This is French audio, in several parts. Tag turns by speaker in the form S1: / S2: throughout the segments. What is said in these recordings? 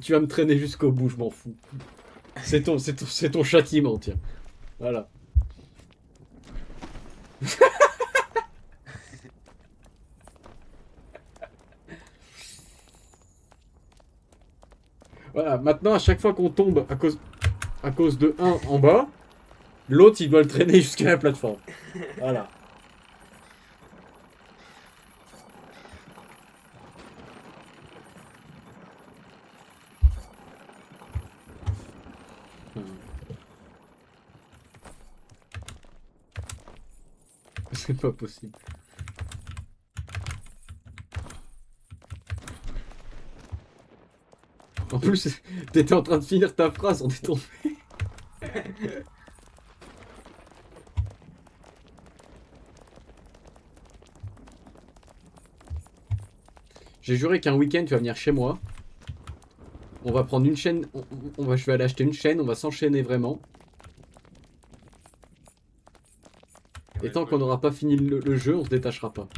S1: Tu vas me traîner jusqu'au bout, je m'en fous. C'est ton châtiment, tiens. Voilà. Voilà, maintenant, à chaque fois qu'on tombe à cause de un en bas, l'autre, il doit le traîner jusqu'à la plateforme. Voilà. C'est pas possible. En plus, t'étais en train de finir ta phrase, on est tombé. J'ai juré qu'un week-end, tu vas venir chez moi. On va prendre une chaîne. Je vais aller acheter une chaîne, on va s'enchaîner vraiment. Et tant qu'on n'aura pas fini le jeu, on se détachera pas.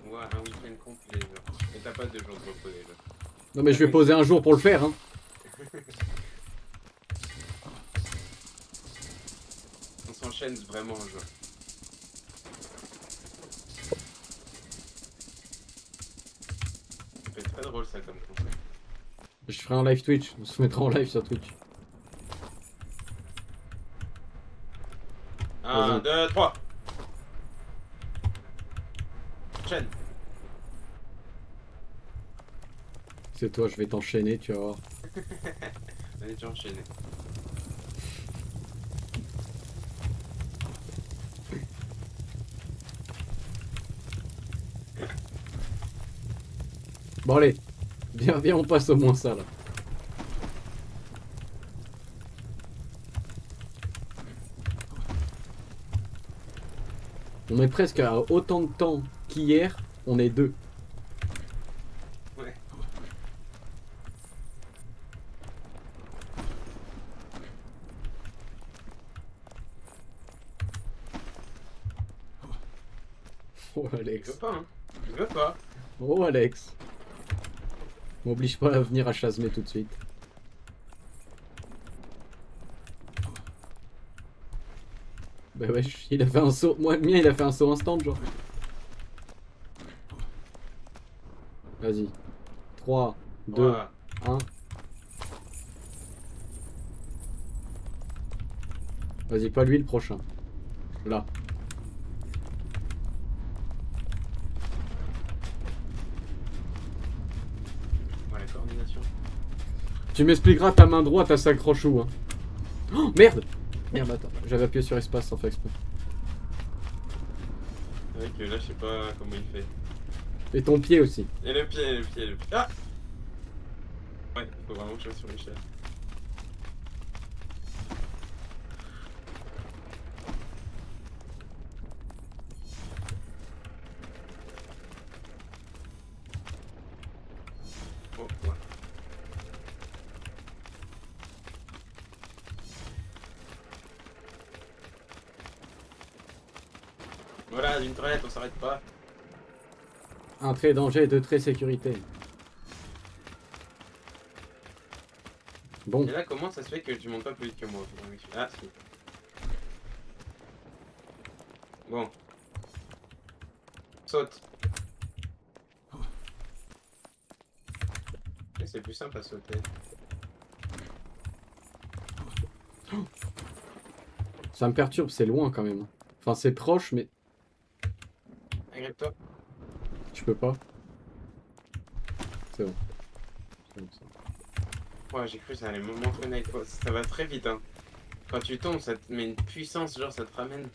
S2: Ouais, un week-end complet, genre. Et t'as pas 2 jours de repos déjà.
S1: Non mais je vais poser un jour pour le faire, hein.
S2: On s'enchaîne vraiment un jour. Ça peut être très drôle ça comme concept.
S1: Je ferai un live Twitch, on se mettra en live sur Twitch.
S2: 1, 2, 3. Chaîne.
S1: C'est toi, je vais t'enchaîner, tu vas voir.
S2: On est déjà enchaîné.
S1: Bon allez, viens, on passe au moins ça là. On est presque à autant de temps qu'hier, on est deux.
S2: Ouais.
S1: Oh
S2: Il veut
S1: Alex.
S2: pas, hein. Il veut pas.
S1: Oh Alex. M'oblige pas à venir à Chasmé tout de suite. Bah ouais, il a fait un saut. Moi, le mien, il a fait un saut instant, genre. Vas-y. 3, 2,
S2: Ouah.
S1: 1. Vas-y, pas lui le prochain. Là.
S2: Ouais, la coordination.
S1: Tu m'expliqueras, ta main droite, elle s'accroche où, hein. Oh, merde. Merde, attends. J'avais appuyé sur espace sans faire exprès.
S2: C'est vrai que là, je sais pas comment il fait.
S1: Et ton pied aussi.
S2: Et le pied, le pied, le pied. Ah! Ouais, faut vraiment que je sois sur l'échelle. Oh, ouais. Voilà, d'une traite, on s'arrête pas.
S1: Un trait danger, deux traits sécurité. Bon.
S2: Et là, comment ça se fait que tu montes pas plus vite que moi? Ah, si. Bon. Saute. Et c'est plus simple à sauter.
S1: Ça me perturbe, c'est loin quand même. Enfin, c'est proche, mais
S2: Agrippe-toi.
S1: je peux pas. C'est bon. C'est bon, ça.
S2: Ouais, j'ai cru que ça allait me m'entraîner avec toi. Ça va très vite, hein. Quand tu tombes, ça te met une puissance, genre ça te ramène.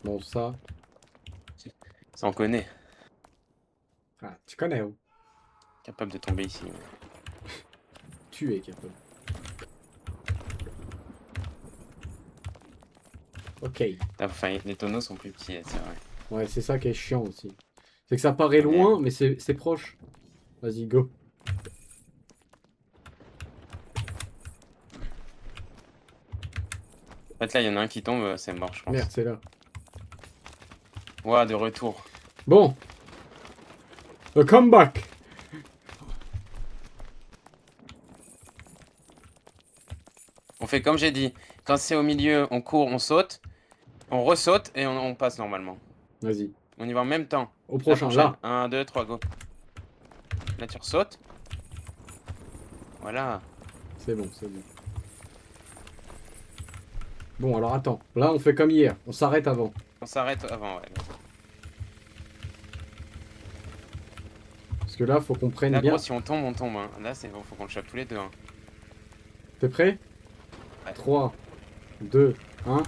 S1: Bon, ça.
S2: Ça en connaît.
S1: Ah, tu connais, hein.
S2: Capable de tomber ici.
S1: Tu es capable. Ok.
S2: Enfin, les tonneaux sont plus petits, c'est vrai.
S1: Ouais, c'est ça qui est chiant aussi. C'est que ça paraît loin, mais c'est proche. Vas-y, go.
S2: En fait, là, il y en a un qui tombe, c'est mort, je pense.
S1: Merde, c'est là.
S2: Ouah, de retour.
S1: Bon. The comeback.
S2: On fait comme j'ai dit. Quand c'est au milieu, on court, on saute. On ressaute et on passe normalement.
S1: Vas-y.
S2: On y va en même temps.
S1: Au
S2: La
S1: prochain,
S2: prochaine.
S1: là.
S2: 1, 2, 3, go. Là, tu ressautes. Voilà.
S1: C'est bon, c'est bon. Bon, alors attends. Là, on fait comme hier. On s'arrête avant.
S2: On s'arrête avant, ouais.
S1: Parce que là, faut qu'on prenne
S2: Là,
S1: bien.
S2: gros, si on tombe, on tombe. Hein. Là, c'est bon, faut qu'on le chope tous les deux. Hein.
S1: T'es prêt?
S2: Ouais.
S1: 3, 2, 1.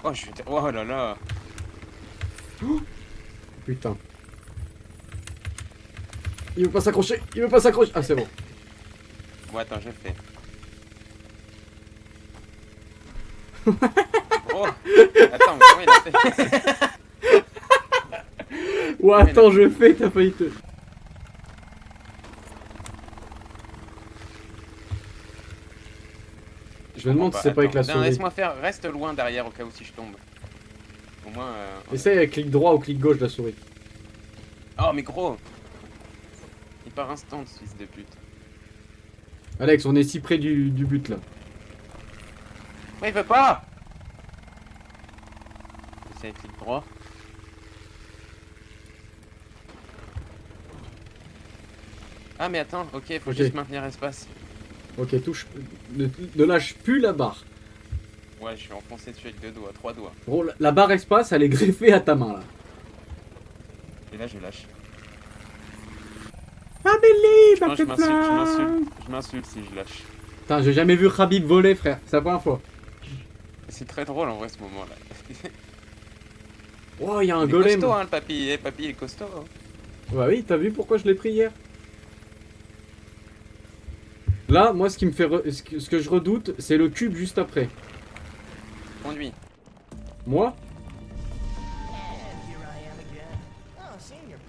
S2: Oh, je suis... Oh là là.
S1: Putain. Il veut pas s'accrocher. Il veut pas s'accrocher. Ah, c'est bon.
S2: Bon, attends, je fais. Oh. Attends, mais comment il a fait?
S1: Ouais, attends, je fais. T'as failli te... Je me demande si c'est pas avec la
S2: Attends,
S1: souris.
S2: laisse-moi faire, reste loin derrière au cas où si je tombe. Au moins.
S1: Essaye avec clic droit ou clic gauche de la souris.
S2: Oh, mais gros! Il part instant, ce fils de pute.
S1: Alex, on est si près du but là.
S2: Ouais, il veut pas! Essaye avec clic droit. Ah, mais attends, ok, faut
S1: Ok.
S2: juste maintenir espace.
S1: Ok, touche. Ne lâche plus la barre.
S2: Ouais, je suis enfoncé dessus avec 2 doigts, 3 doigts.
S1: Gros, la barre espace, elle est greffée à ta main là.
S2: Et là, je lâche.
S1: I believe
S2: Non,
S1: I can fly.
S2: je m'insulte si je lâche.
S1: Putain, j'ai jamais vu Khabib voler, frère. C'est la première fois.
S2: C'est très drôle en vrai ce moment là.
S1: Oh, il y a un
S2: Il est
S1: golem.
S2: costaud, hein, le papy. Eh, papy, il est costaud. Hein.
S1: Bah oui, t'as vu pourquoi je l'ai pris hier? Là, moi, ce qui me fait ce que je redoute, c'est le cube juste après.
S2: Conduis.
S1: Moi,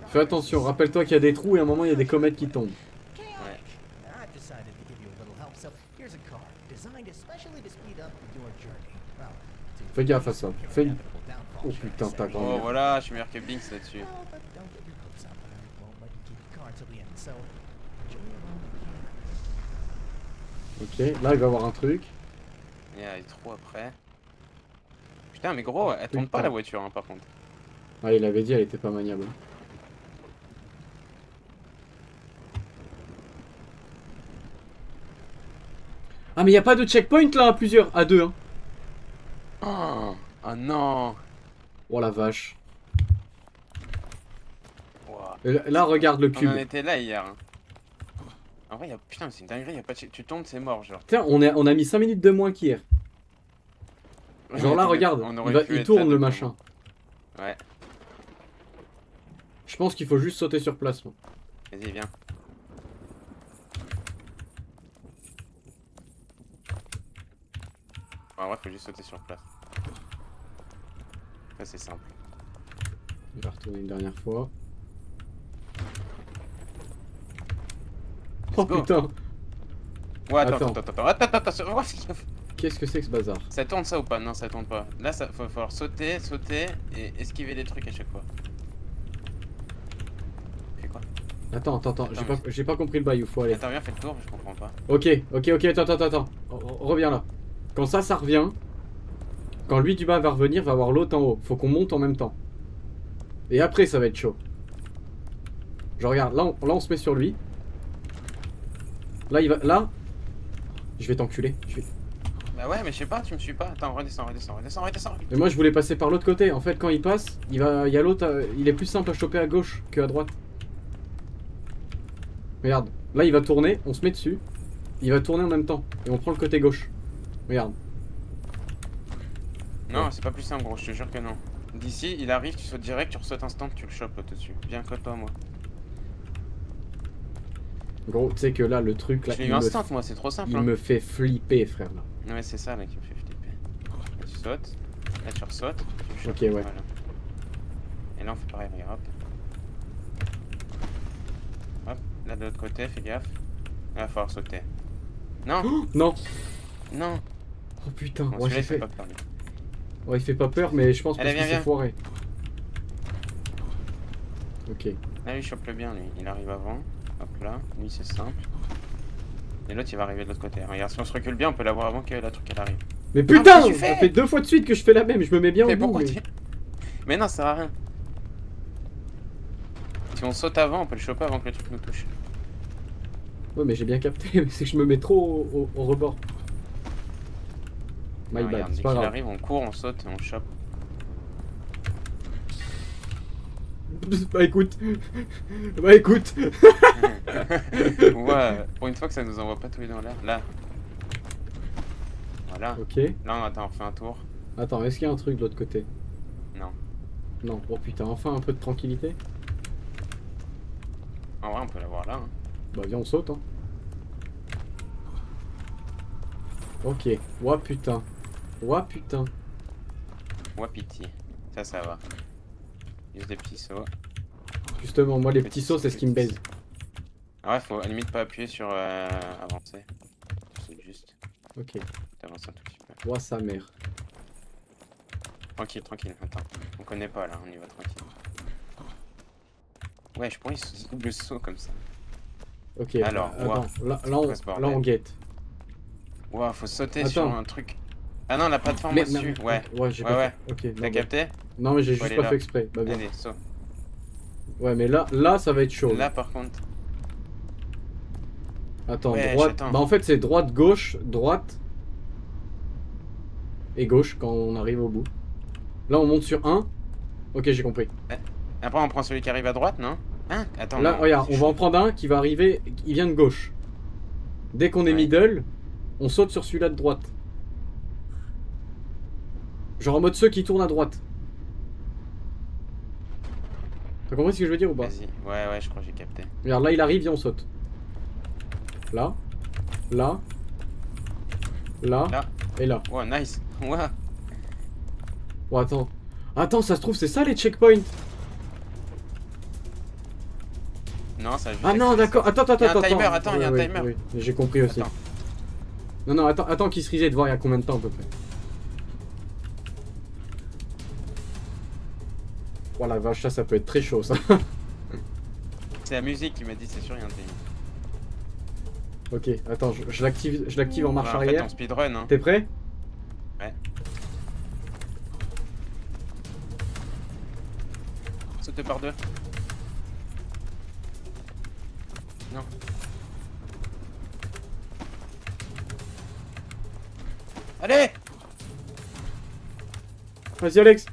S1: fais attention. Rappelle-toi qu'il y a des trous et à un moment, il y a des comètes qui tombent.
S2: Ouais.
S1: Fais gaffe à ça. Fais... Oh putain, ta
S2: Oh,
S1: grand-mère.
S2: voilà, je suis meilleur que Binks là-dessus.
S1: Ok, là, il va y avoir un truc.
S2: Il y a les trous après. Putain, mais gros, elle tourne pas la voiture, hein, par contre.
S1: Ah, il avait dit, elle était pas maniable. Ah, mais il y a pas de checkpoint là à plusieurs, à deux. Hein.
S2: Oh non.
S1: Oh la vache.
S2: Wow.
S1: Là, regarde le
S2: On
S1: cube.
S2: en était là hier. Hein. En vrai, putain, c'est une dinguerie, y a pas de... Tu tombes, c'est mort, genre.
S1: Tiens, on a mis 5 minutes de moins qu'hier. Genre là, regarde,
S2: On
S1: il,
S2: aurait pu
S1: il
S2: être
S1: tourne
S2: là
S1: le
S2: depuis
S1: machin.
S2: longtemps. Ouais,
S1: Je pense qu'il faut juste sauter sur place. Moi.
S2: vas-y, viens. En vrai, faut juste sauter sur place. Ça, c'est simple.
S1: On va retourner une dernière fois. Oh
S2: go.
S1: putain,
S2: Ouais, attends,
S1: Attends.
S2: attends.
S1: qu'est-ce que c'est que ce bazar?
S2: Ça tourne ça ou pas? Non, ça tourne pas. Là, ça faut falloir sauter, sauter et esquiver des trucs à chaque fois. Fais quoi?
S1: Attends,
S2: Attends,
S1: j'ai pas compris le bail où faut aller.
S2: Attends, viens, fais le tour, je comprends pas.
S1: Ok, attends. Reviens là. Quand ça revient. Quand lui du bas va revenir, va voir l'autre en haut. Faut qu'on monte en même temps. Et après, ça va être chaud. Je regarde, là on se met sur lui. Là, il va. Là. Je vais t'enculer.
S2: Bah ouais, mais je sais pas, tu me suis pas. Attends, redescends.
S1: Mais moi, je voulais passer par l'autre côté. En fait, quand il passe, il y a l'autre. Il est plus simple à choper à gauche que à droite. Regarde. Là, il va tourner. On se met dessus. Il va tourner en même temps. Et on prend le côté gauche. Regarde.
S2: Non, c'est pas plus simple, gros, je te jure que non. D'ici, il arrive, tu sautes direct, tu ressautes instant, tu le chopes l'autre dessus. Viens, colle-toi, moi.
S1: Gros, tu sais que là, le truc là.
S2: Je l'ai eu instant, moi, c'est trop simple.
S1: Il
S2: Hein.
S1: me fait flipper, frère là.
S2: Ouais, c'est ça là qui me fait flipper. Là, tu sautes, là, tu ressautes. Tu chopes,
S1: Ok, ouais.
S2: voilà. Et là, on fait pareil, regarde, hop. Hop, là, de l'autre côté, fais gaffe. Là, il va falloir sauter. Non,
S1: Non.
S2: non.
S1: Oh putain.
S2: Bon,
S1: Ouais,
S2: celui-là,
S1: j'ai
S2: il fait
S1: fait.
S2: pas peur, lui.
S1: Ouais, il fait pas peur, mais je pense
S2: Allez,
S1: parce qu'il
S2: viens,
S1: s'est foiré. Ok.
S2: Là, lui, chope le bien, lui. Il arrive avant. Hop là. Lui, c'est simple. Et l'autre, il va arriver de l'autre côté. Regarde, si on se recule bien, on peut l'avoir avant que la truc elle arrive.
S1: Mais
S2: qu'est-ce
S1: putain,
S2: que tu
S1: ça
S2: fais?
S1: fait 2 fois de suite que je fais la même. Je me mets bien au
S2: Mais
S1: bout,
S2: pourquoi
S1: mais...
S2: tu... Mais non, ça sert à rien. Si on saute avant, on peut le choper avant que le truc nous touche.
S1: Ouais, mais j'ai bien capté. Mais c'est que je me mets trop au rebord. My
S2: Non,
S1: bad,
S2: regarde,
S1: c'est
S2: dès
S1: pas
S2: qu'il
S1: grave.
S2: arrive, on court, on saute et on chope.
S1: Bah écoute. Bah écoute.
S2: Ouais, pour une fois que ça nous envoie pas tous les deux en l'air. Là. Voilà.
S1: Ok.
S2: Là, attends, on fait un tour.
S1: Attends, est-ce qu'il y a un truc de l'autre côté?
S2: Non.
S1: Non. Oh putain, enfin un peu de tranquillité.
S2: En vrai, on peut l'avoir là. Hein.
S1: Bah viens, on saute, hein. Ok. Ouah putain. Ouah putain.
S2: Ouais, pitié. Ça va. Juste des petits sauts.
S1: Justement, moi les petits sauts, c'est ce qui me baise.
S2: Ah ouais, faut à la limite pas appuyer sur avancer. C'est juste.
S1: Ok.
S2: T'avances un tout petit peu.
S1: Ouah sa mère.
S2: Tranquille, tranquille. Attends. On connaît pas là, on y va tranquille. Ouais, je pourrais double saut comme ça.
S1: Ok.
S2: Alors,
S1: attends.
S2: ouah.
S1: Là,
S2: Quoi, ce bordel
S1: on guette.
S2: Ouah, faut sauter sur
S1: Attends.
S2: un truc. Ah non, la plateforme
S1: Mais,
S2: au-dessus. Ouais.
S1: Ouais, j'ai
S2: Ouais,
S1: pas
S2: ouais.
S1: fait. Ok.
S2: T'as
S1: Non, bah.
S2: capté?
S1: Non, mais j'ai
S2: Faut
S1: juste
S2: aller
S1: pas
S2: là.
S1: fait exprès. Bah bien.
S2: Allez, saut.
S1: Ouais, mais là, ça va être chaud.
S2: Là, par contre.
S1: Attends,
S2: Wesh,
S1: droite.
S2: attends.
S1: Bah en fait, c'est droite, gauche, droite. Et gauche quand on arrive au bout. Là, on monte sur un. Ok, j'ai compris.
S2: Après, on prend celui qui arrive à droite, non? Hein? Attends,
S1: Là,
S2: non.
S1: regarde,
S2: C'est
S1: on va en
S2: chaud.
S1: prendre un qui va arriver. Il vient de gauche. Dès qu'on est
S2: Ouais.
S1: middle, on saute sur celui-là de droite. Genre en mode ceux qui tournent à droite. T'as compris ce que je veux dire ou pas?
S2: Vas-y. Ouais, ouais, je crois que j'ai capté.
S1: Regarde, là, il arrive, viens, on saute. Là, là, là,
S2: Là.
S1: et là.
S2: Oh, nice. Ouais.
S1: Oh, attends. Attends, ça se trouve, c'est ça les checkpoints?
S2: Non, ça a juste
S1: Ah non,
S2: accéléré
S1: d'accord.
S2: ça.
S1: Attends,
S2: Il y a un
S1: attends.
S2: timer, attends, il y a un
S1: Oui,
S2: timer.
S1: oui, j'ai compris aussi.
S2: Attends.
S1: Non, non, attends qu'il se reset de voir il y a combien de temps à peu près. Oh la vache, ça peut être très chaud ça.
S2: C'est la musique qui m'a dit, c'est sûr, il y a un timer.
S1: Ok, attends, je l'active en marche
S2: Ouais, en fait,
S1: arrière.
S2: on speedrun, hein.
S1: T'es prêt?
S2: Ouais. Saute par deux. Non. Allez!
S1: Vas-y Alex.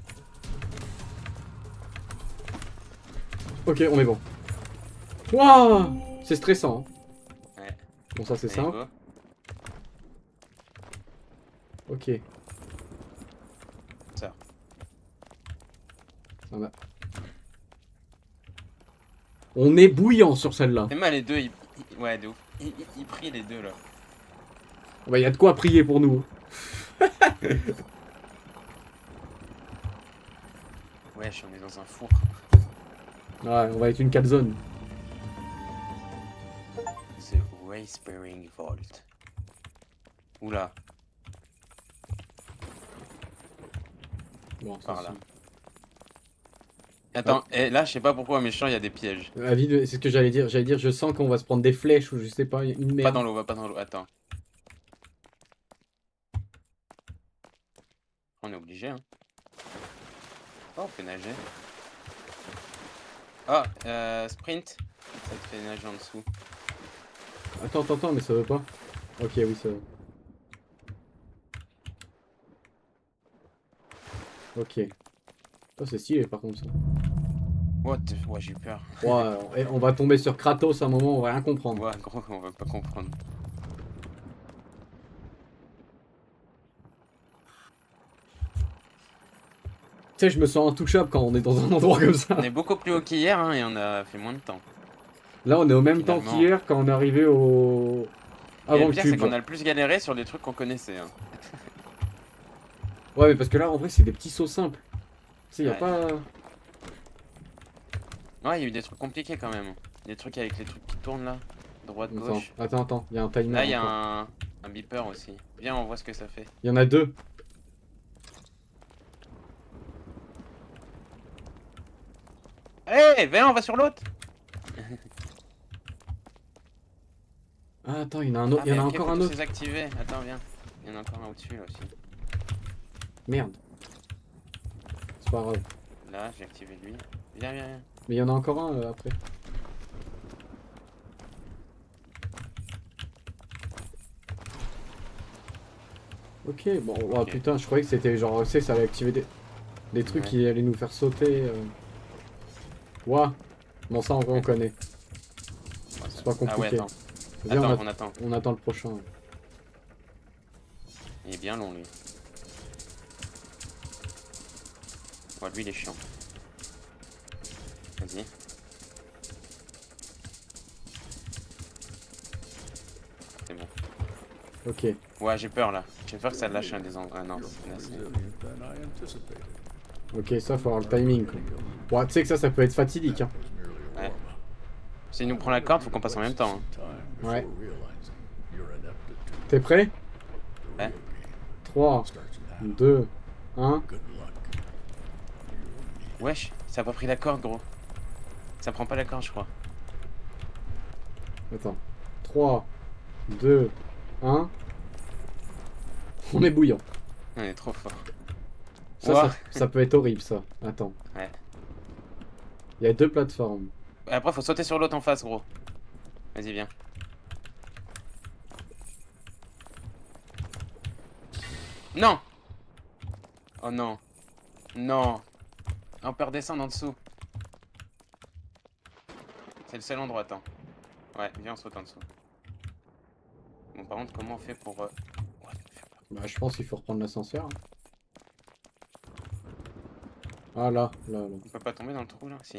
S1: Ok, on est bon. Waouh! C'est stressant. Hein.
S2: Ouais.
S1: Bon, ça c'est
S2: Allez,
S1: simple.
S2: go.
S1: Ok.
S2: Ça.
S1: Ça va. On est bouillant sur celle-là.
S2: C'est mal les deux, ouais, de ouf. Il prie les deux là.
S1: Bah, y a de quoi prier pour nous.
S2: Wesh, on est dans un four.
S1: Ouais, on va être une calzone.
S2: The Whispering Vault. Oula,
S1: Bon, ça,
S2: par là.
S1: c'est-
S2: Attends, et là, je sais pas pourquoi, mais je sens il y a des pièges.
S1: C'est ce que j'allais dire. J'allais dire, je sens qu'on va se prendre des flèches ou je sais pas, une
S2: Pas
S1: merde.
S2: dans l'eau, va pas dans l'eau. Attends. On est obligé, hein. Oh, on peut nager. Ah, sprint. Ça te fait nager en dessous.
S1: Attends, mais ça veut pas. Ok, oui, ça veut. Ok. Oh, c'est stylé par contre ça.
S2: What? Ouais, j'ai eu peur.
S1: Ouais, on va tomber sur Kratos à un moment, on va rien comprendre.
S2: Ouais, gros, on va pas comprendre.
S1: Tu sais, je me sens intouchable quand on est dans un endroit comme ça.
S2: On est beaucoup plus haut qu'hier, hein, et on a fait moins de temps.
S1: Là, on est au même temps
S2: Finalement.
S1: qu'hier quand on est arrivé au.
S2: Et
S1: Avant
S2: le
S1: le
S2: pire,
S1: cube.
S2: c'est qu'on
S1: Genre.
S2: a le plus galéré sur des trucs qu'on connaissait. Hein.
S1: Ouais, mais parce que là, en vrai, c'est des petits sauts simples. Tu sais, y a
S2: Ouais.
S1: pas.
S2: Ouais, il y a eu des trucs compliqués quand même. Des trucs avec les trucs qui tournent là. Droite, gauche.
S1: Attends, il y a un timer.
S2: Là, il y a
S1: encore.
S2: un beeper aussi. Viens, on voit ce que ça fait.
S1: Il y en a deux.
S2: Eh, viens, on va sur l'autre.
S1: Ah, attends, il y en a un autre.
S2: Ah,
S1: Il y en
S2: mais
S1: a
S2: ok,
S1: encore
S2: faut
S1: un
S2: tous
S1: autre.
S2: les activer. Attends, viens. Il y en a encore un au-dessus là aussi.
S1: Merde. C'est pas grave.
S2: Là, j'ai activé lui. Viens, viens, viens.
S1: Mais il y en a encore un après. Ok, bon, oh,
S2: Ok.
S1: putain, je croyais que c'était genre, tu sais, ça allait activer des trucs
S2: Ouais.
S1: qui allaient nous faire sauter. Ouah. Bon, ça, on connaît.
S2: Ouais,
S1: C'est pas
S2: Ah ouais,
S1: compliqué.
S2: attends.
S1: Viens,
S2: Attends, on attend.
S1: on attend le prochain.
S2: Il est bien long lui. Ouais, lui il est chiant. Vas-y. C'est bon.
S1: Ok.
S2: Ouais, j'ai peur là. J'ai peur que ça lâche un des angles. Ah non, là, c'est...
S1: Ok, ça, faut avoir le timing, quoi. Ouais, tu sais que ça peut être fatidique, hein.
S2: Ouais. S'il nous prend la corde, faut qu'on passe en même temps. Hein.
S1: Ouais. T'es prêt?
S2: Ouais.
S1: 3, 2, 1.
S2: Wesh, ça a pas pris la corde, gros. Ça prend pas la corde, je crois.
S1: Attends. 3, 2, 1. On est bouillant.
S2: On est trop fort.
S1: Ça,
S2: Ouah.
S1: ça peut être horrible, ça. Attends.
S2: Ouais.
S1: Il y a deux plateformes.
S2: Après, faut sauter sur l'autre en face, gros. Vas-y, viens. Non! Oh non. Non. On peut redescendre en dessous. C'est le seul endroit, attends. Ouais, viens, on saute en dessous. Bon, par contre, comment on fait pour... Ouais,
S1: Bah, je pense qu'il faut reprendre l'ascenseur. Ah, là.
S2: on peut pas tomber dans le trou, là? Si.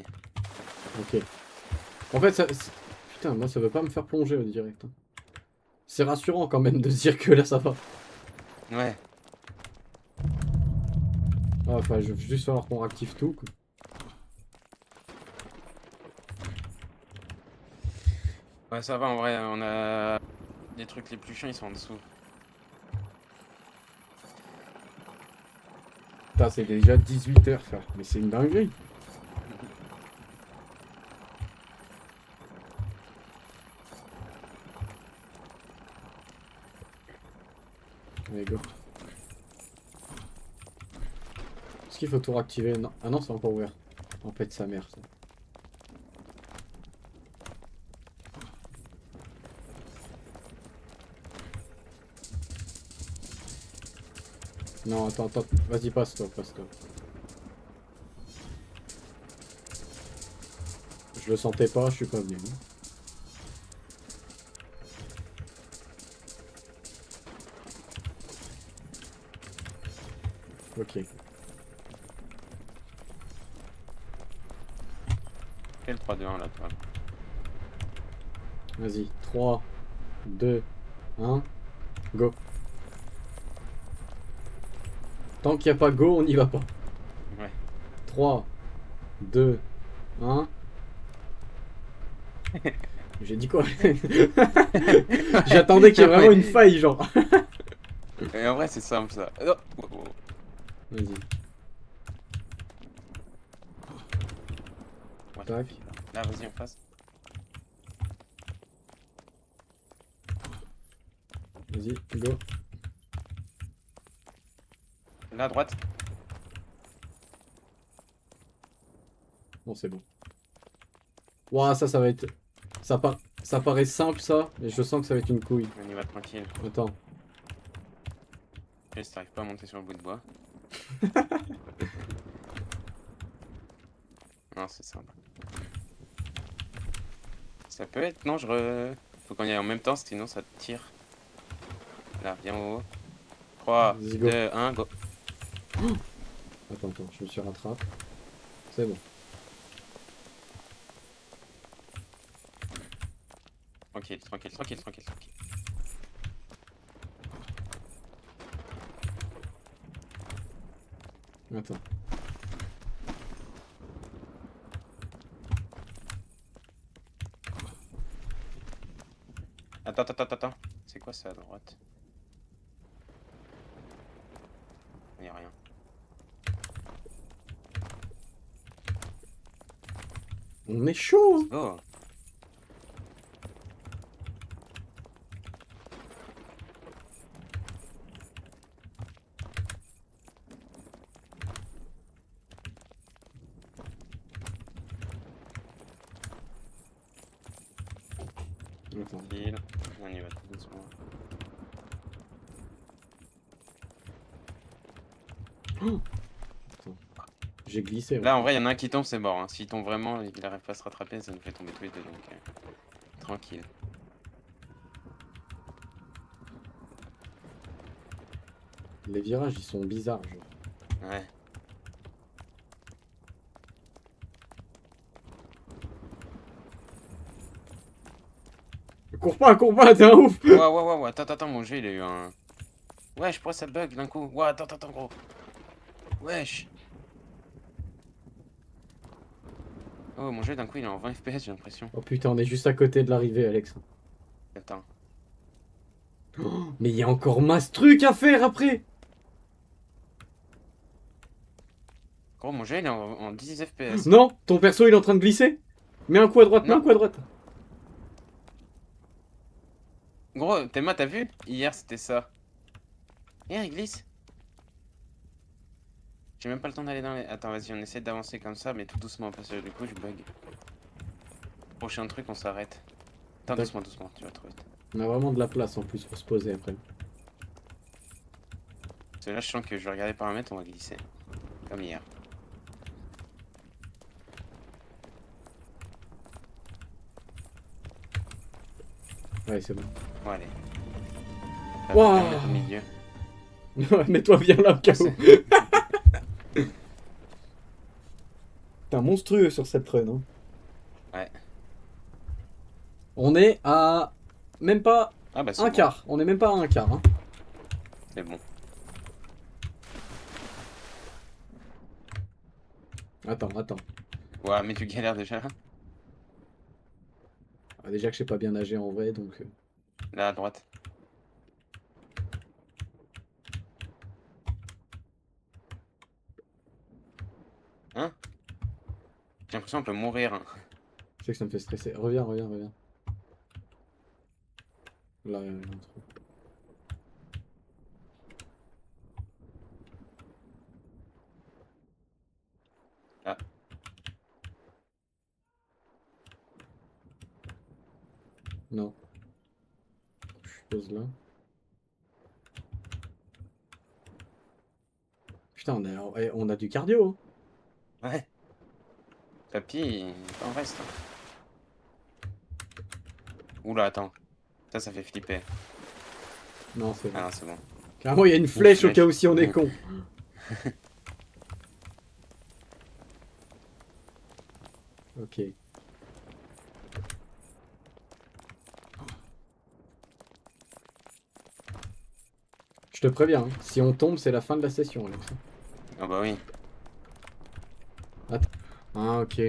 S1: Ok. En fait, ça... Putain, moi, ça veut pas me faire plonger au direct. Hein. C'est rassurant, quand même, de se dire que là, ça va.
S2: Ouais.
S1: Ah, enfin, je veux juste falloir qu'on réactive tout, quoi.
S2: Ouais, ça va, en vrai, on a... Les trucs les plus chiants, ils sont en dessous.
S1: Putain, c'est déjà 18h, frère. Mais c'est une dinguerie. Allez, go. Est-ce qu'il faut tout réactiver? Non. Ah non, c'est encore ouvert. En fait, sa mère, ça. Non, attends. Vas-y, passe-toi. Je le sentais pas, je suis pas venu. Ok.
S2: Quel 3, 2, 1, là, toi.
S1: Vas-y. 3, 2, 1. Go. Tant qu'il n'y a pas go, on n'y va pas.
S2: Ouais.
S1: 3, 2, 1. J'ai dit quoi? J'attendais qu'il y ait vraiment une faille, genre.
S2: Et en vrai, c'est simple, ça. Oh, oh, oh.
S1: Vas-y.
S2: Ouais,
S1: Tac.
S2: là, vas-y, on passe.
S1: Vas-y, go.
S2: Là, à droite.
S1: Bon, c'est bon. Ouah, ça va être... Ça paraît simple, ça, mais je sens que ça va être une couille.
S2: On y va tranquille.
S1: Attends.
S2: Et si t'arrives pas à monter sur le bout de bois. Non, c'est simple. Ça peut être... Non, faut qu'on y aille en même temps, sinon ça te tire. Là, viens au haut. 3,
S1: Vas-y, go.
S2: 2, 1, go.
S1: Attends, je me suis rattrapé. C'est bon.
S2: Tranquille.
S1: Attends.
S2: Attends. C'est quoi ça à droite? Y'a rien.
S1: On est chaud, hein.
S2: Oh.
S1: Attends.
S2: Tranquille. On y va tout doucement.
S1: Attends. J'ai glissé.
S2: Là, en vrai, il y en a un qui tombe, c'est mort. Hein. S'il tombe vraiment et qu'il n'arrive pas à se rattraper, ça nous fait tomber tous les deux. Donc, tranquille.
S1: Les virages, ils sont bizarres. Genre.
S2: Ouais.
S1: Cours pas, t'es un ouf.
S2: Ouais. Attends, mon jeu, il a eu un... Wesh, pourquoi ça bug d'un coup? Ouais, attends, gros. Wesh. Oh, mon jeu, d'un coup, il est en 20 FPS, j'ai l'impression.
S1: Oh putain, on est juste à côté de l'arrivée, Alex.
S2: Attends.
S1: Oh, mais il y a encore masse trucs à faire après.
S2: Gros, mon jeu, il est en 10 FPS.
S1: Non, ton perso, il est en train de glisser. Mets un coup à droite, mets un
S2: Non.
S1: coup à droite.
S2: Gros, Théma, t'as vu? Hier, c'était ça. Hier, il glisse. J'ai même pas le temps d'aller dans les... Attends, vas-y, on essaie d'avancer comme ça, mais tout doucement, parce que du coup, je bug. Prochain truc, on s'arrête. Attends, doucement, tu vas trop vite.
S1: On a vraiment de la place en plus pour se poser après.
S2: Parce que là, je sens que je vais regarder les paramètres, on va glisser. Comme hier.
S1: Ouais, c'est bon.
S2: Bon, allez.
S1: Wow.
S2: Au milieu.
S1: Mets-toi bien là, au cas où.
S2: C'est-
S1: T'es un monstrueux sur cette run. Hein.
S2: Ouais.
S1: On est à même pas
S2: Ah bah, c'est
S1: un
S2: bon.
S1: quart. On est même pas à un quart. Hein.
S2: C'est bon.
S1: Attends.
S2: Ouais, mais tu galères déjà.
S1: Ah, déjà que je sais pas bien nager en vrai, donc...
S2: Là, à droite. Hein? J'ai l'impression qu'on peut mourir. Hein.
S1: Je sais que ça me fait stresser. Reviens. Là, il y a un trou.
S2: Ah.
S1: Non. Je pose là. Putain, on a du cardio. Hein.
S2: Ouais. Papy, il en reste. Hein. Oula, attends. Ça fait flipper.
S1: Non, c'est bon.
S2: Ah non, c'est bon.
S1: Carrément, il y a une flèche au
S2: flèche.
S1: cas où si on est con. Ok. Je te préviens, hein, si on tombe, c'est la fin de la session, Alex.
S2: Ah bah oui.
S1: Ah, ok.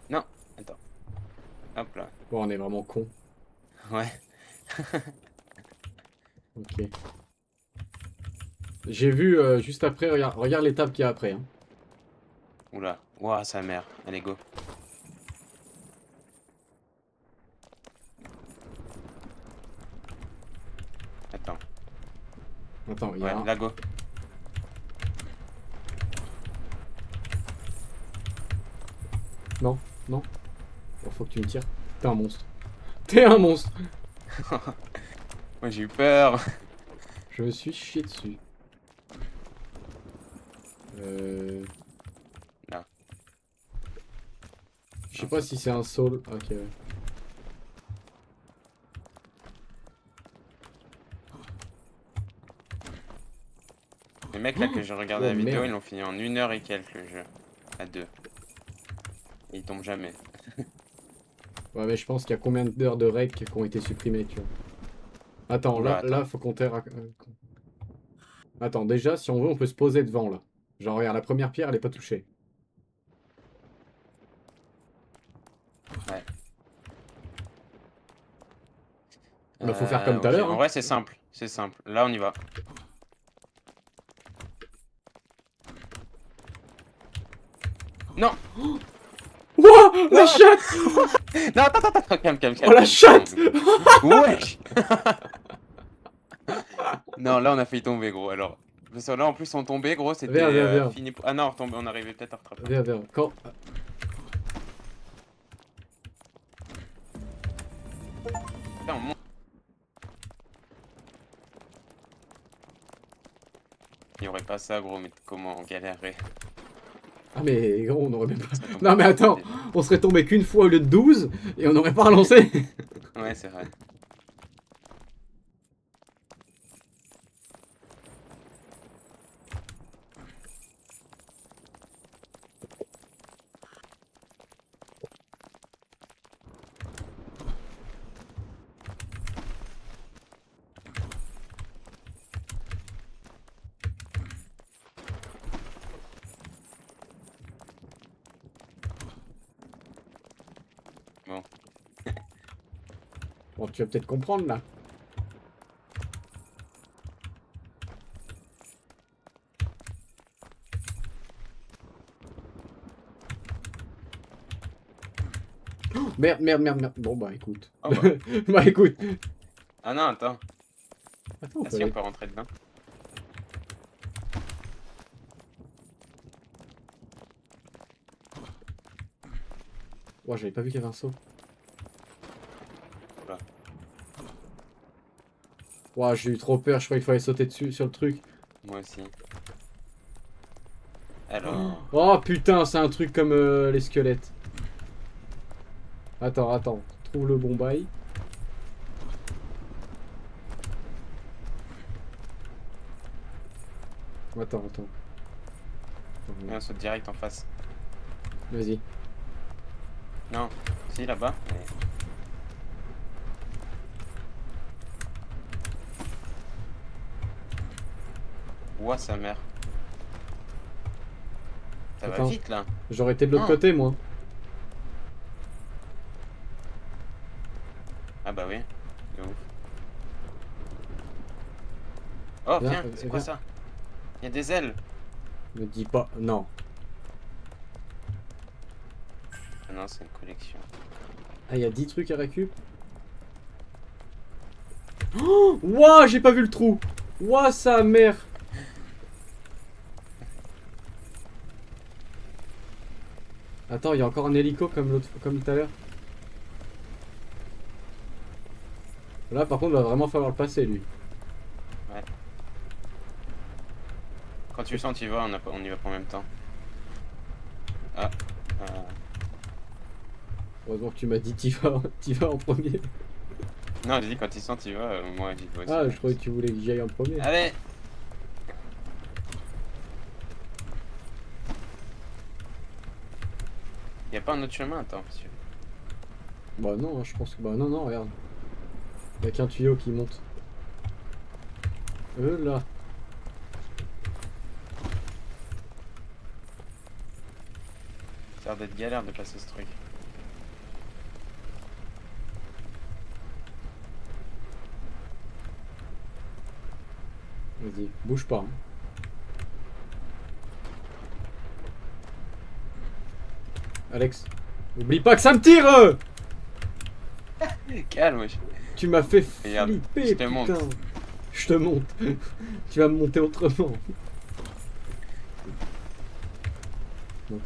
S2: Non, attends. Hop là.
S1: Bon, on est vraiment con.
S2: Ouais.
S1: Ok. J'ai vu juste après, regarde l'étape qu'il y a après. Hein.
S2: Oula. Ouah, sa mère. Allez, go. Attends.
S1: Attends, il y
S2: Ouais,
S1: a un...
S2: là, go.
S1: Non. Oh, faut que tu me tires. T'es un monstre. T'es un monstre.
S2: Moi, j'ai eu peur.
S1: Je me suis chié dessus.
S2: Là.
S1: Je sais pas si c'est un soul. Ok, ouais.
S2: Les mecs là que j'ai regardé
S1: Oh,
S2: la vidéo,
S1: merde.
S2: ils l'ont fini en 1 heure et quelques le jeu. À 2. Et ils tombent jamais.
S1: Ouais, mais je pense qu'il y a combien d'heures de règles qui ont été supprimées, tu vois. Attends,
S2: Oula,
S1: là, faut qu'on terre. Attends, déjà, si on veut, on peut se poser devant, là. Genre, regarde, la première pierre, elle est pas touchée.
S2: Ouais.
S1: Bah, faut faire comme tout à
S2: Ok.
S1: l'heure.
S2: En
S1: Hein.
S2: vrai, c'est simple. C'est simple. Là, on y va. Non.
S1: Wouah! La chatte.
S2: Non, attends, calme.
S1: Oh la chatte.
S2: Wesh. Non, là on a failli tomber, gros, alors. Parce que là en plus on tombait, gros, c'était
S1: Viens.
S2: fini. Ah non, on arrivait peut-être à rattraper.
S1: Viens. Quand...
S2: Putain, on monte. Il y aurait pas ça, gros, mais comment on galérerait.
S1: Ah mais gros, on aurait même pas...
S2: Ça tombe
S1: Non mais attends,
S2: déjà.
S1: on serait tombé qu'une fois au lieu de 12 et on n'aurait pas relancé.
S2: Ouais, c'est vrai. Bon.
S1: Bon, tu vas peut-être comprendre là. Oh, merde. Bon bah écoute.
S2: Oh, bah.
S1: Bah écoute.
S2: Ah non, attends.
S1: Attends, on
S2: Ah
S1: peut
S2: si, on
S1: aller...
S2: peut rentrer dedans.
S1: Oh, j'avais pas vu qu'il y avait un saut.
S2: Voilà.
S1: Ouah, j'ai eu trop peur, je croyais qu'il fallait sauter dessus sur le truc.
S2: Moi aussi. Alors.
S1: Oh putain, c'est un truc comme les squelettes. Attends, trouve le bon bail. Attends.
S2: Et on saute direct en face.
S1: Vas-y.
S2: Non, si, là-bas. Ouais. Ouah, sa mère. Ça va
S1: Attends.
S2: vite là.
S1: J'aurais été de l'autre
S2: Oh.
S1: côté, moi.
S2: Ah bah oui, de ouf. Oh,
S1: Viens,
S2: viens, c'est quoi
S1: viens.
S2: ça? Il y a des ailes.
S1: Me dis pas. Non.
S2: Ah non, c'est une collection.
S1: Ah, il y a 10 trucs à récup. Oh Ouah, j'ai pas vu le trou. Ouah, sa mère. Attends, il y a encore un hélico comme l'autre, comme tout à l'heure. Là, par contre, il va vraiment falloir le passer, lui.
S2: Ouais. Quand tu sens, tu y vas, on y va pas en même temps. Ah.
S1: Heureusement que tu m'as dit t'y vas en premier.
S2: Non, j'ai dit quand tu sens, tu y vas, moi j'ai dit aussi.
S1: Ah, je croyais que tu voulais que j'y aille en premier.
S2: Allez! Y a pas un autre chemin? Attends, monsieur.
S1: Bah non, hein, je pense que... Bah non, regarde. Il y a qu'un tuyau qui monte. Là.
S2: Ça a l'air d'être galère de passer ce truc.
S1: Vas-y, bouge pas. Hein. Alex, oublie pas que ça me tire.
S2: Calme, wesh.
S1: Tu m'as fait
S2: Regarde,
S1: flipper,
S2: je te monte.
S1: putain. Je te monte. Tu vas me monter autrement. Donc.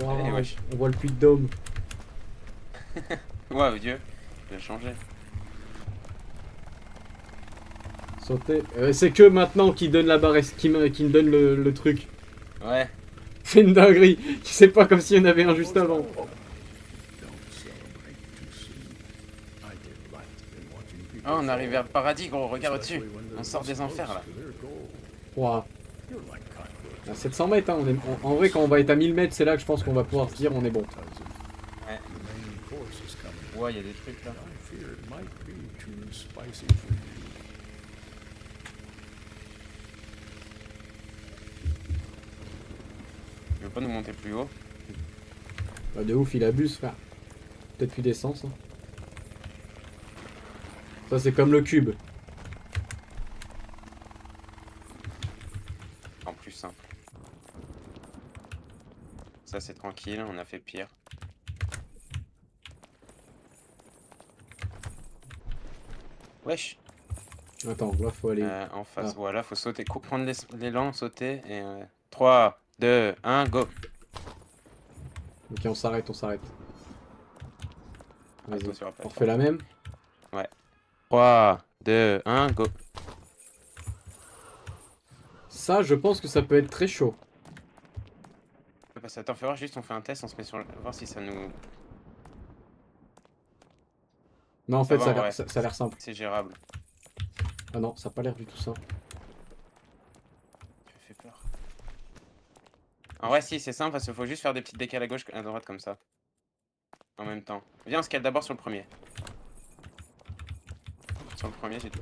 S1: Wow,
S2: Allez, wesh.
S1: on voit le puits de Dôme.
S2: Waouh, Dieu. Je vais changer.
S1: Sauter. C'est que maintenant qu'il donne la barre, qui me donne le truc.
S2: Ouais.
S1: C'est une dinguerie. C'est pas comme s'il y en avait un juste avant.
S2: Oh, on arrive vers le paradis, gros. Regarde au-dessus. On sort des enfers, là.
S1: Wow. À 700 mètres, hein, en vrai, quand on va être à 1000 mètres, c'est là que je pense qu'on va pouvoir se dire on est bon.
S2: Ouais. Ouais, il y a des trucs, là. Il veut pas nous monter plus haut.
S1: Bah, de ouf, il abuse, frère. Peut-être plus d'essence. Hein. Ça, c'est comme le cube.
S2: En plus simple. Ça c'est tranquille, on a fait pire. Wesh.
S1: Attends, là faut aller.
S2: En face,
S1: Ah.
S2: voilà, faut sauter, prendre l'élan, sauter et 3, 2, 1, go.
S1: Ok, on s'arrête, on s'arrête. Vas-y,
S2: Attention,
S1: on refait la même.
S2: Ouais. 3, 2, 1, go.
S1: Ça, je pense que ça peut être très chaud.
S2: Attends, fais voir, juste on fait un test, on se met sur voir si ça nous...
S1: Non, en fait,
S2: va,
S1: ça
S2: en
S1: a l'air
S2: vrai.
S1: ça a l'air simple.
S2: C'est gérable.
S1: Ah non, ça a pas l'air du tout simple.
S2: Tu me fais peur. En vrai, si, c'est simple parce qu'il faut juste faire des petites décales à gauche, à droite comme ça. En même temps. Viens, on se cale d'abord sur le premier. Sur le premier, j'ai tout.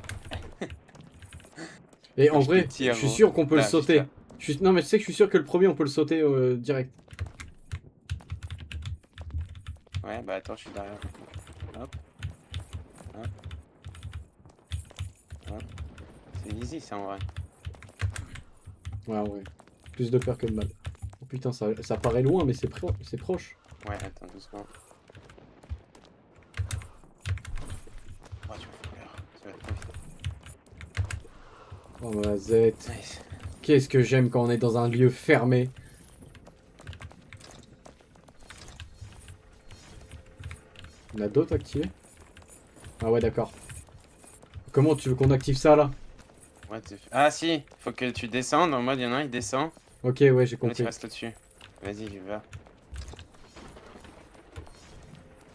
S1: Et en
S2: Je te
S1: vrai,
S2: tire,
S1: je suis
S2: gros.
S1: sûr qu'on peut
S2: Là,
S1: le
S2: juste
S1: sauter.
S2: là.
S1: Non, mais tu sais que je suis sûr que le premier, on peut le sauter direct.
S2: Ouais, bah attends, je suis derrière. Hop. Hop. Hop. C'est easy, ça, en vrai.
S1: Ouais, en vrai. Plus de peur que de mal. Oh putain, ça paraît loin, mais c'est proche.
S2: Ouais, attends, doucement. Oh, tu me fais peur. Ça va être trop vite.
S1: Oh ma zette.
S2: Nice.
S1: Qu'est-ce que j'aime quand on est dans un lieu fermé. On a d'autres activés? Ah ouais, d'accord. Comment tu veux qu'on active ça là?
S2: Ah si, faut que tu descendes, en mode il y en a un, il descend.
S1: Ok, ouais, j'ai
S2: L'autre il
S1: compris.
S2: reste au-dessus. Vas-y, j'y vais.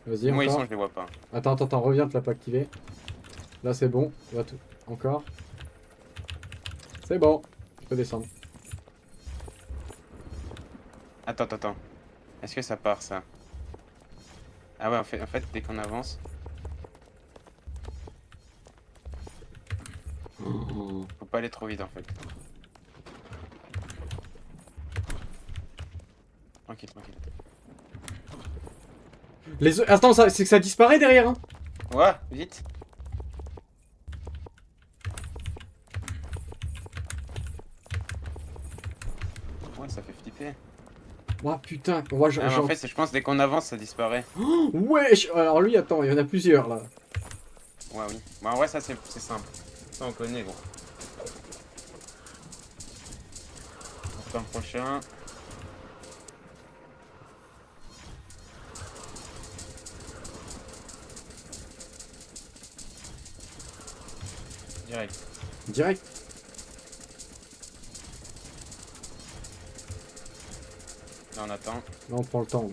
S1: Vas-y,
S2: Moi ils
S1: encore.
S2: sont, je les vois pas.
S1: Attends, reviens, tu l'as pas activé. Là, c'est bon. On va tout. Encore. C'est bon. Je peux descendre.
S2: Attends. Est-ce que ça part ça? Ah ouais, en fait dès qu'on avance, faut pas aller trop vite en fait. Tranquille.
S1: Attends, c'est que ça disparaît derrière, hein?
S2: Ouais, vite. Ouais, ça fait flipper.
S1: Oh putain, moi
S2: Ah, mais en fait, je pense dès qu'on avance, ça disparaît.
S1: Oh, wesh. Alors lui, attends, il y en a plusieurs là.
S2: Ouais, oui. Bah en vrai, ça c'est simple. Ça on connaît, gros. Enfin, prochain.
S1: Direct.
S2: Là, on attend.
S1: Là, on prend le temps.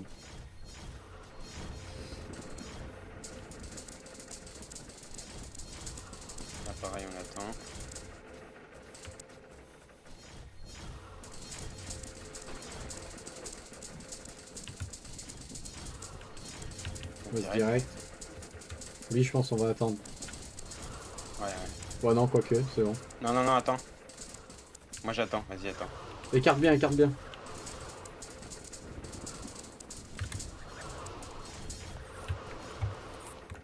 S2: Là, pareil, on attend.
S1: Ouais, direct. Oui, je pense qu'on va attendre.
S2: Ouais.
S1: Ouais, non, quoique, c'est bon.
S2: Non, attends. Moi j'attends, vas-y, attends.
S1: Écarte bien.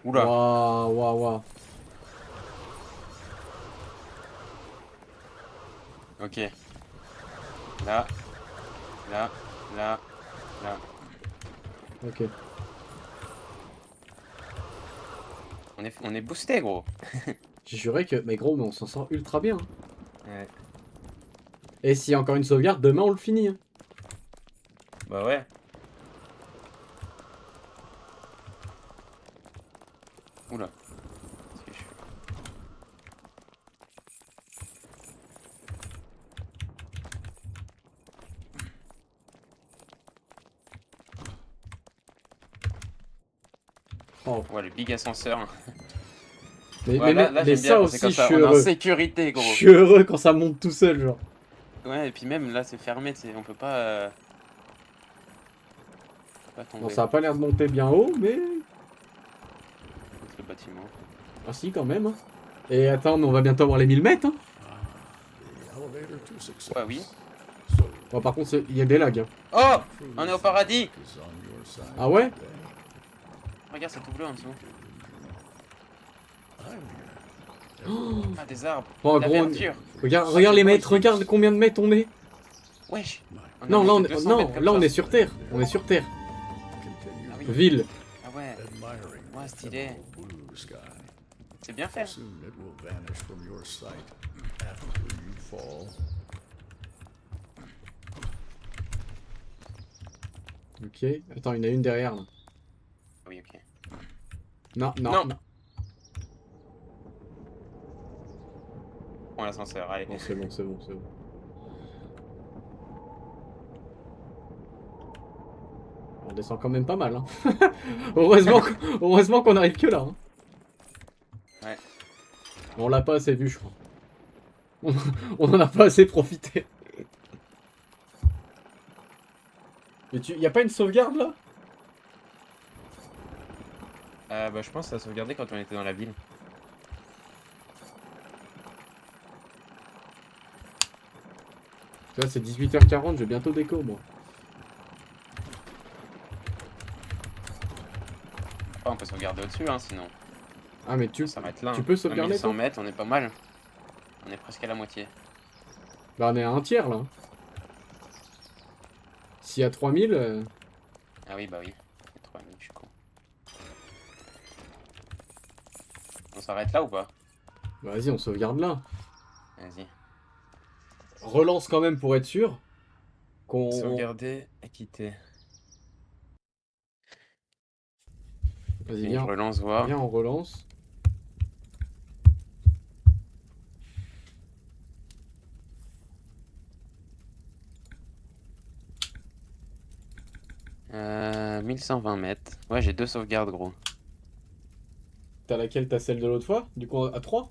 S2: Oula.
S1: Waouh.
S2: Ok. Là.
S1: Ok.
S2: On est boosté, gros.
S1: J'ai juré que. Mais gros, mais on s'en sort ultra bien. Hein.
S2: Ouais.
S1: Et s'il y a encore une sauvegarde, demain on le finit. Hein.
S2: Bah ouais. Oula. Qu'est-ce que je fais?
S1: Oh.
S2: Ouais, le big ascenseur.
S1: Mais,
S2: Ouais, là,
S1: mais
S2: j'aime
S1: ça
S2: bien,
S1: aussi,
S2: comme
S1: je
S2: ça.
S1: suis
S2: On est en
S1: heureux.
S2: sécurité, gros.
S1: Je suis heureux quand ça monte tout seul, genre.
S2: Ouais, et puis même là, c'est fermé, on peut pas tomber.
S1: Bon, ça a pas l'air de monter bien haut, mais.
S2: C'est le bâtiment.
S1: Ah, si, quand même. Hein. Et attends, mais on va bientôt avoir les 1000 mètres. Hein.
S2: Ouais, oui.
S1: Bon, par contre, il y a des lags. Hein.
S2: Oh, on est au paradis.
S1: Ah ouais?
S2: Regarde, c'est tout bleu en dessous. Ah, des arbres.
S1: Oh,
S2: La
S1: gros,
S2: verdure.
S1: regarde les mètres, regarde combien de mètres on est.
S2: Wesh.
S1: Non, là, on,
S2: monté 200
S1: non,
S2: mètres comme
S1: là, on
S2: ça.
S1: est sur Terre. On est sur Terre.
S2: Ah oui.
S1: Ville.
S2: Ah ouais. Ouais, stylé. C'est bien fait.
S1: Ok. Attends, il y en a une derrière, là.
S2: Oui, ok.
S1: Non, non,
S2: Non.
S1: non.
S2: Prends l'ascenseur, allez.
S1: Bon, c'est bon, c'est bon, c'est bon. On descend quand même pas mal, hein. Heureusement qu'on arrive que là. Hein.
S2: Ouais.
S1: On l'a pas assez vu, je crois. On en a pas assez profité. Mais y a pas une sauvegarde là?
S2: Bah, je pense que ça a sauvegardé quand on était dans la ville.
S1: Là, c'est 18h40, je vais bientôt déco, moi.
S2: Oh, on peut sauvegarder au-dessus, hein, sinon.
S1: Ah, mais tu
S2: On s'arrête là.
S1: tu
S2: Hein.
S1: peux
S2: À
S1: sauvegarder,
S2: 1100
S1: toi?
S2: mètres, on est pas mal. On est presque à la moitié.
S1: Bah, on est à un tiers, là. S'il y a 3000...
S2: Ah oui, bah oui. Il y a 3000, je suis con. On s'arrête là ou pas?
S1: Bah, vas-y, on sauvegarde là.
S2: Vas-y.
S1: Relance quand même pour être sûr. Qu'on...
S2: Sauvegarder et quitter.
S1: Vas-y,
S2: Et je relance voir.
S1: viens, on relance.
S2: Euh, 1120 mètres. Ouais, j'ai 2 sauvegardes, gros.
S1: T'as laquelle? T'as celle de l'autre fois? Du coup, à 3?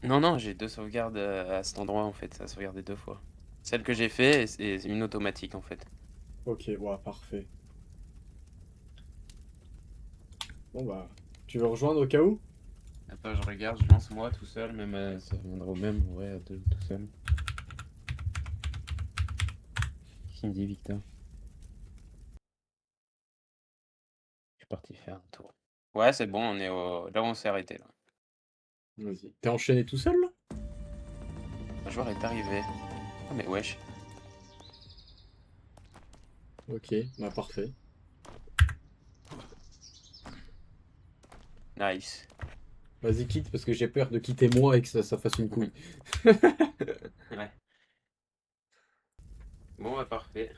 S2: Non, non, j'ai 2 sauvegardes à cet endroit, en fait. Ça a sauvegardé 2 fois. Celle que j'ai fait et une automatique, en fait.
S1: Ok, ouais, parfait. Bon, bah... Tu veux rejoindre au cas où?
S2: Attends, je regarde, je lance moi tout seul, même ça viendra au même, ouais, à 2 tout seul. Qui me dit Victor? Je suis parti faire un tour. Ouais, c'est bon, on est là où on s'est arrêté, là.
S1: Vas-y. T'es enchaîné tout seul, là?
S2: Un joueur est arrivé. Ah, mais wesh.
S1: Ok, bah parfait.
S2: Nice.
S1: Vas-y, quitte, parce que j'ai peur de quitter moi et que ça fasse une couille.
S2: Ouais. Bon, bah, parfait.